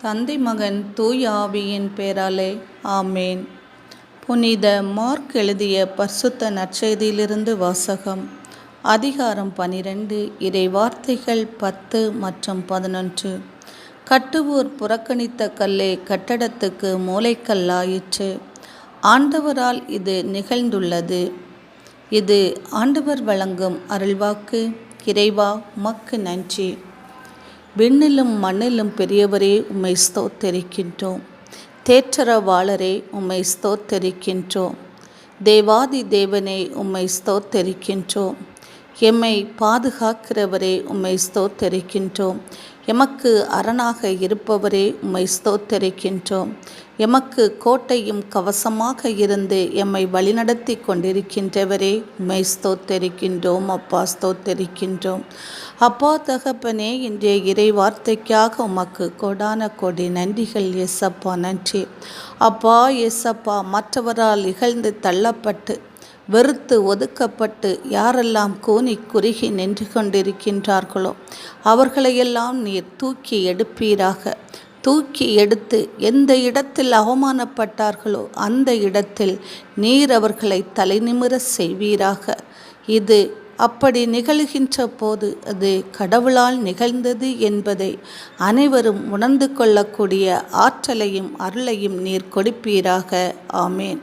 தந்தை மகன் தூய ஆவியின் பேராலே ஆமேன். புனித மார்க் எழுதிய பரிசுத்த நற்செய்தியிலிருந்து வாசகம். அதிகாரம் 12, இறை வார்த்தைகள் 10 மற்றும் 11. கட்டுவோர் புறக்கணித்த கல்லே கட்டடத்துக்கு மூலைக்கல்லாயிற்று. ஆண்டவரால் இது நிகழ்ந்துள்ளது. இது ஆண்டவர் வழங்கும் அருள்வாக்கு. இறைவா, உமக்கு நன்றி. விண்ணிலும் மண்ணிலும் பெரியவரே, உம்மை ஸ்தோத்தரிக்கின்றோம். தேற்றரவாளரே, உம்மை ஸ்தோத்தரிக்கின்றோம். தேவாதி தேவனே, உம்மை ஸ்தோத்தரிக்கின்றோம். எம்மை பாதுகாக்கிறவரே, உம்மை ஸ்தோத்தரிக்கின்றோம். எமக்கு அரணாக இருப்பவரே, உம்மை ஸ்தோத்தரிக்கின்றோம். எமக்கு கோட்டையும் கவசமாக இருந்து எம்மை வழிநடத்தி கொண்டிருக்கின்றவரே, உம்மை ஸ்தோத்தரிக்கின்றோம். அப்பா, ஸ்தோத்தரிக்கின்றோம். அப்பா தகப்பனே, இன்றைய இறை வார்த்தைக்காக உமக்கு கோடான கோடி நன்றிகள் ஏசப்பா. நன்றி அப்பா. ஏசப்பா, மற்றவரால் இகழ்ந்து தள்ளப்பட்டு வெறுத்து ஒதுக்கப்பட்டு யாரெல்லாம் கூனி குறுகி நின்று கொண்டிருக்கின்றார்களோ அவர்களையெல்லாம் நீர் தூக்கி எடுப்பீராக. தூக்கி எடுத்து எந்த இடத்தில் அவமானப்பட்டார்களோ அந்த இடத்தில் நீர் அவர்களை தலைநிமிர செய்வீராக. இது அப்படி நிகழ்கின்ற போது அது கடவுளால் நிகழ்ந்தது என்பதை அனைவரும் உணர்ந்து கொள்ளக்கூடிய ஆற்றலையும் அருளையும் நீர் கொடுப்பீராக. ஆமேன்.